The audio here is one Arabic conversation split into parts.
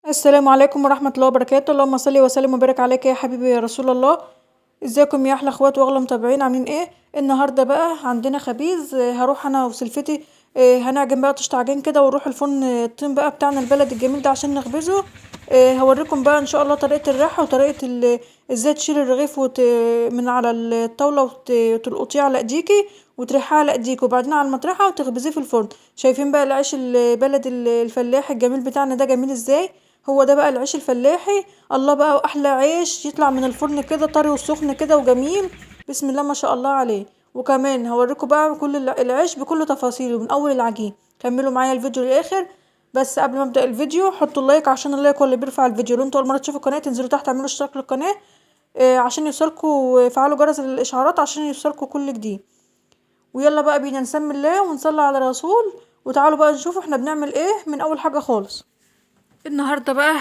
السلام عليكم ورحمة الله وبركاته، اللهم صل وسلم وبارك عليك يا حبيبي يا رسول الله. ازيكم يا احلى اخوات واغلى متابعين، عاملين ايه؟ النهارده بقى عندنا خبيز، هروح انا وسلفتي. هنعجن بقى طشت عجين كده ونروح الفرن، الطين بقى بتاعنا البلد الجميل ده عشان نخبزه. هوريكم بقى ان شاء الله طريقة الريحة وطريقة ازاي تشيل الرغيف من على الطاولة وتلقطيه على ايديكي وتريحيه على ايديك، وبعدين على المطرحة وتخبزيه في الفرن. شايفين بقى العيش البلد الفلاحي الجميل بتاعنا ده جميل ازاي؟ هو ده بقى العيش الفلاحي. الله بقى، واحلى عيش يطلع من الفرن كده طري وسخن كده وجميل. بسم الله ما شاء الله عليه. وكمان هوريكم بقى كل العيش بكل تفاصيله من اول العجين. كملوا معايا الفيديو للاخر. بس قبل ما ابدا الفيديو حطوا اللايك، عشان اللايك هو اللي بيرفع الفيديو. لو انتوا اول مره تشوفوا القناه تنزلوا تحت اعملوا اشتراك للقناه، عشان يوصلكوا، فعلوا جرس الاشعارات عشان يوصلكوا كل جديد. ويلا بقى بينا نسمي الله ونصلي على الرسول. وتعالوا بقى نشوف احنا بنعمل ايه من اول حاجه خالص. النهارده بقى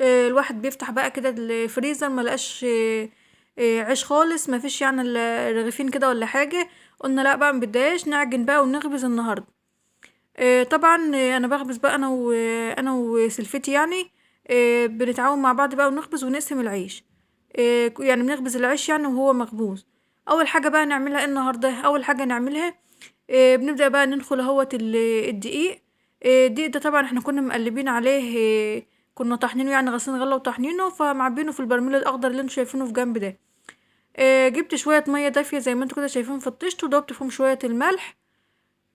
الواحد بيفتح بقى كده الفريزر، ملقاش عيش خالص، مفيش يعني الا رغيفين كده ولا حاجه. قلنا لا بقى مبداش نعجن بقى ونخبز النهارده. طبعا انا بخبز بقى انا وسلفتي يعني. بنتعاون مع بعض بقى ونخبز ونقسم العيش. يعني بنخبز العيش يعني وهو مخبوز. اول حاجه بقى نعملها النهارده، اول حاجه نعملها بنبدأ بقى ننخل اهوت الدقيق. الدقيق ده طبعا احنا كنا مقلبين عليه. كنا طحنينه يعني غسلين غله وطحنينه فمعبينه في البرميل الاخضر اللي انتوا شايفينه في جنب ده. جبت شويه ميه دافيه زي ما انتوا كده شايفين في الطشت، وضربت فيهم شويه الملح.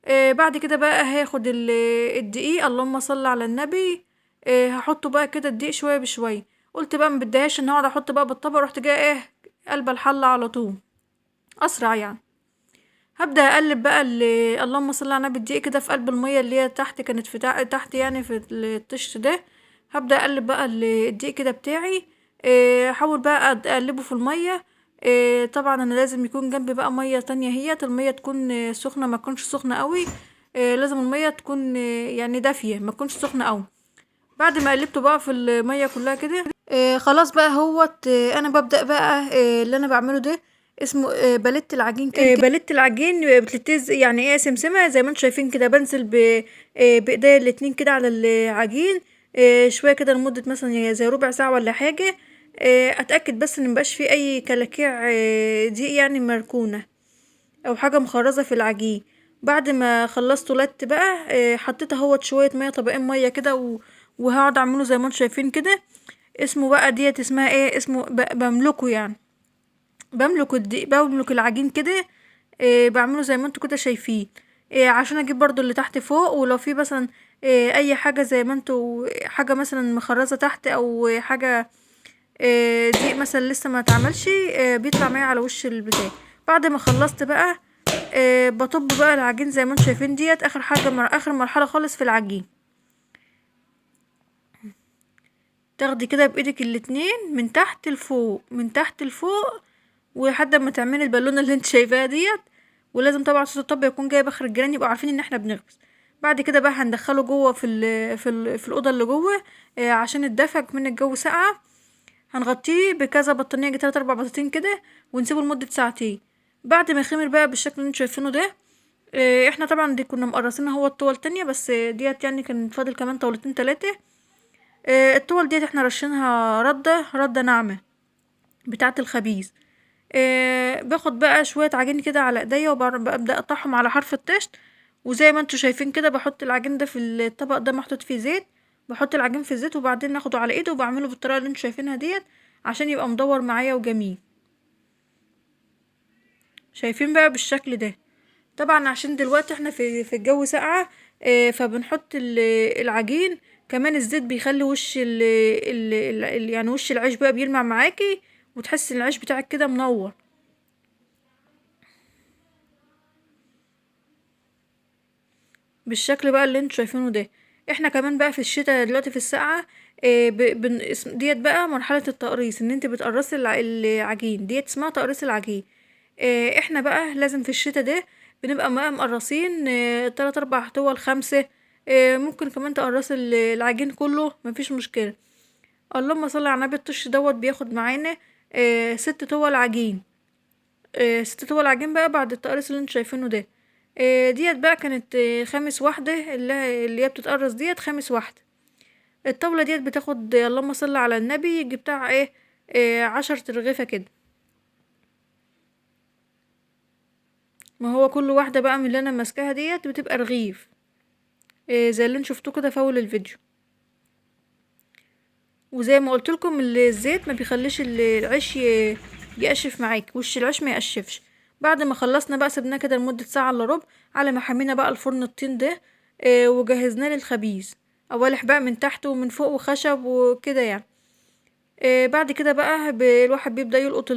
بعد كده بقى هاخد الدقيق، اللهم صل على النبي. هحطه بقى كده الدقيق شويه بشويه. قلت بقى مبديهاش ان اقعد احط بقى بالطبق، رحت جايه قلب الحله على طول، اسرع يعني. هبدأ اقلب بقى اللهم صل على النبي الدقيق كده في قلب المية اللي هي تحت، كانت في تحت يعني في الطش ده. هبدأ اقلب بقى الدقيق كده بتاعي. احاول بقى اقلبه في المية. طبعا انا لازم يكون جنبي بقى مية تانية، هي المية تكون سخنة، ما تكونش سخنة قوي. لازم المية تكون يعني دافية، ما تكونش سخنة قوي. بعد ما قلبته بقى في المية كلها كده، خلاص بقى هوت. انا ببدأ بقى اللي انا بعمله ده اسمه بلت العجين كده. بلت العجين بتلتز يعني ايه سمسمة زي ما انتوا شايفين كده، بنزل بايديا الاتنين كده على العجين. شوية كده لمدة مثلا زي ربع ساعة ولا حاجة. اتأكد بس ان مبقاش فيه اي كلاكيع دي يعني مركونة او حاجة مخرزة في العجين. بعد ما خلصته لت بقى، حطيت اهوت شوية مية، طبقين مية كده وهقعد اعمله زي ما انتوا شايفين كده. اسمه بقى ديت اسمها ايه، اسمه بملكه يعني. بملك العجين كده. بعمله زي ما انتوا كده شايفين. عشان اجيب برضو اللي تحت فوق، ولو في مثلا اي حاجة زي ما انتوا حاجة مثلا مخرزة تحت او حاجة دي مثلا لسه ما اتعملش، بيطلع معايا على وش البتاع. بعد ما خلصت بقى بطب بقى العجين زي ما انتوا شايفين، ديت اخر حاجة، اخر مرحلة خالص في العجين. تاخدي كده بايدك الاتنين من تحت لفوق، من تحت لفوق، ولحد ما تعملي البالونه اللي انت شايفاها ديت. ولازم طبعا صوص الطب يكون جايب اخر الجيران يبقوا عارفين ان احنا بنخبز. بعد كده بقى هندخله جوه في الاوضه اللي جوه، عشان الدفى من الجو ساقعه. هنغطيه بكذا بطانيه، 3 4 بطاطين كده، ونسيبه لمده ساعتين. بعد ما يخمر بقى بالشكل اللي انتوا شايفينه ده. احنا طبعا دي كنا مقرصينها هو الطول تانية، بس ديت يعني كان فاضل كمان طولتين 3. الطول ديت احنا رشينها ردة ناعمة بتاعة الخبيز. باخد بقى شوية عجين كده على ايديا وببدأ اقطعهم على حرف الطشت. وزي ما انتوا شايفين كده بحط العجين ده في الطبق ده محطوط فيه زيت. بحط العجين في الزيت وبعدين اخده على ايده وبعمله بالطريقة اللي انتوا شايفينها ديت، عشان يبقى مدور معايا وجميل. شايفين بقى بالشكل ده. طبعا عشان دلوقتي احنا في الجو ساقعة. فبنحط العجين. كمان الزيت بيخلي وش يعني وش العيش بقى بيلمع معاكي، وتحس ان العيش بتاعك كده منور بالشكل بقى اللي انتوا شايفينه ده. احنا كمان بقى في الشتاء دلوقتي في السقعة. ديت بقى مرحلة التقريص، ان انت بتقرصي العجين ديت اسمها تقريص العجين. احنا بقى لازم في الشتاء ده بنبقى بقى مقرصين 3 4 طول 5. ممكن كمان تقرصي العجين كله مفيش مشكلة. اللهم صل على النبي، الطش دوت بياخد معانا 6 طول عجين. 6 طول عجين بقى بعد التقريص اللي انتوا شايفينه ده. ديت بقى كانت خامس واحدة اللي هي بتتقرص ديت خامس واحدة. الطاولة ديت بتاخد اللهم صل على النبي يجي بتاع ايه 10 رغيفة كده. ما هو كل واحدة بقى من اللي انا ماسكاها ديت بتبقى رغيف زي اللي انتوا شفتوه كده في اول الفيديو. وزي ما قلتلكم الزيت ما بيخليش العيش يقشف معاك، وش العيش ما يقشفش. بعد ما خلصنا بقى سيبناه كده لمدة ساعة الا ربع على ما حمينا بقى الفرن الطين ده وجهزناه للخبيز. اوالح بقى من تحت ومن فوق وخشب وكده يعني. بعد كده بقى الواحد بيبدأ يلقط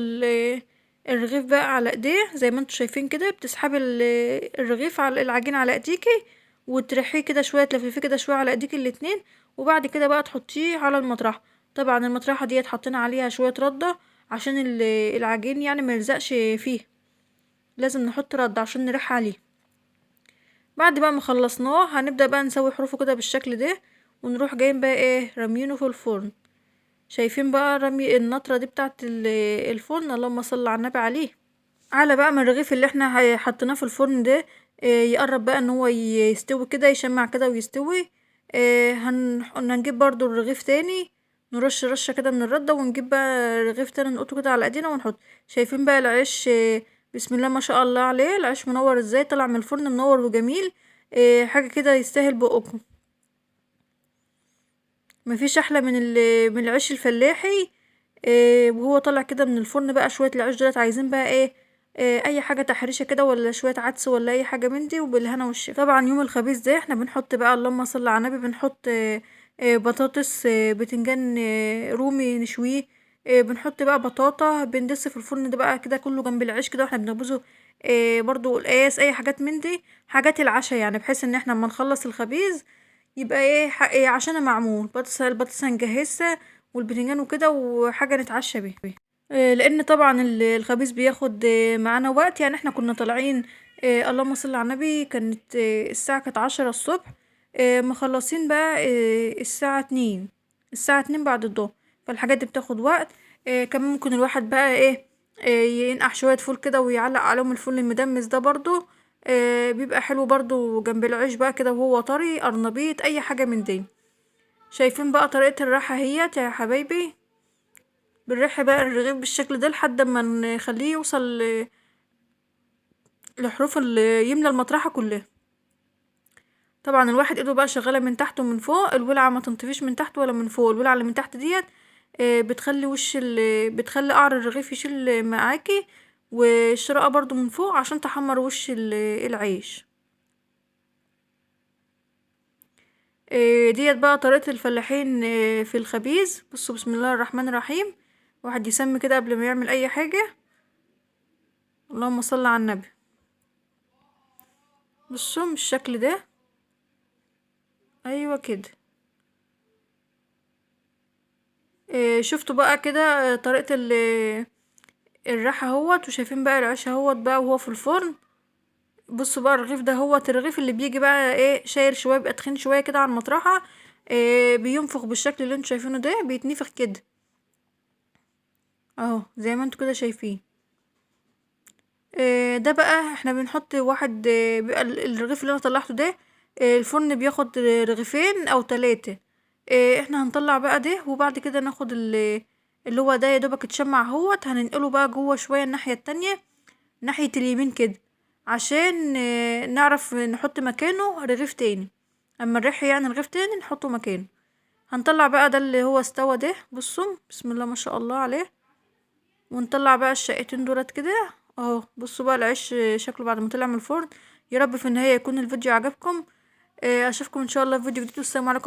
الرغيف بقى على ايديه زي ما انتوا شايفين كده. بتسحبي الرغيف على العجين على ايديكي وترحيه كده شوية، تلففيه كده شوية على ايديكي الاتنين، وبعد كده بقى تحطيه على المطرحة. طبعا المطرحة ديت حطينا عليها شوية ردة عشان العجين يعني ما يلزقش فيه، لازم نحط ردة عشان نريح عليه. بعد بقى ما خلصناه هنبدأ بقى نسوي حروفه كده بالشكل ده، ونروح جايين بقى رامينه في الفرن. شايفين بقى رمي النطرة دي بتاعت الفرن، اللهم صل على النبي عليه. على بقى ما الرغيف اللي احنا حطيناه في الفرن ده يقرب بقى ان هو يستوي كده، يشمع كده ويستوي. هنجيب برضو الرغيف تاني، نرش رشة كده من الردة، ونجيب بقى رغيف تاني نقطه كده على ايدينا ونحط. شايفين بقى العيش بسم الله ما شاء الله عليه، العيش منور ازاي، طلع من الفرن منور وجميل. حاجة كده يستاهل بقكم. مفيش احلى من العيش الفلاحي وهو طالع كده من الفرن. بقى شوية العيش دولت عايزين بقى اي حاجة تحريشة كده، ولا شوية عدس، ولا اي حاجة من دي، وبالهنا والشفا. طبعا يوم الخبيز ده احنا بنحط بقى اللهم صل على النبي، بنحط بطاطس بتنجان رومي نشويه. بنحط بقى بطاطا بندس في الفرن ده بقى كده كله جنب العيش كده، واحنا بنخبزه. برضو القياس اي حاجات من دي، حاجات العشاء يعني، بحيث ان احنا اما نخلص الخبيز يبقى عشان معمول البطاطس هنجهزها والبتنجان وكده، وحاجة نتعشى بيها. لان طبعا الخبيز بياخد معانا وقت يعني. احنا كنا طالعين اللهم صل على النبي، كانت الساعة كانت 10 الصبح، مخلصين بقى الساعة 2 بعد الظهر. فالحاجات دي بتاخد وقت. كمان ممكن الواحد بقى ينقع شوية فول كده ويعلق عليهم الفول المدمس ده برضو بيبقى حلو برضو جنب العيش بقى كده وهو طري، قرنبيط اي حاجة من دي. شايفين بقى طريقة الراحة اهيت يا حبايبي. بنرح بقى الرغيف بالشكل ده لحد ما نخليه يوصل لحروف اللي يملى المطرحة كلها. طبعا الواحد ايده بقى شغالة من تحت ومن فوق، الولعة ما تنطفيش من تحت ولا من فوق. الولعة اللي من تحت ديت بتخلي بتخلي قعر الرغيف يشيل معاكي، والشراقة برضو من فوق عشان تحمر وش العيش. ديت بقى طريقة الفلاحين في الخبيز. بصوا بسم الله الرحمن الرحيم، واحد يسمي كده قبل ما يعمل اي حاجة. اللهم صل على النبي. بصوا بالشكل ده، ايوه كده. شفتوا بقى كده طريقة الراحة اهوت، وشايفين بقى العيش اهوت بقى وهو في الفرن. بصوا بقى الرغيف ده هوت الرغيف اللي بيجي بقى شاير شوية، بيبقى تخين شوية كده على المطرحة. بينفخ بالشكل اللي انتوا شايفينه ده، بيتنفخ كده اهو زي ما انتوا كده شايفين. ده بقى احنا بنحط واحد بيبقى الرغيف اللي انا طلعته ده الفرن بياخد رغيفين او 3. احنا هنطلع بقى ده، وبعد كده ناخد اللي هو ده يا دوبك اتشمع اهوت، هننقله بقى جوه شوية الناحية التانية، ناحية اليمين كده، عشان نعرف نحط مكانه رغيف تاني. اما نريح يعني رغيف تاني نحطه مكانه. هنطلع بقى ده اللي هو استوى ده، بصوا بسم الله ما شاء الله عليه. ونطلع بقى الشقتين دولت كده اهو. بصوا بقى العيش شكله بعد ما طلع من الفرن. يا رب في النهاية يكون الفيديو عجبكم. اشوفكم ان شاء الله في فيديو جديد، والسلام عليكم.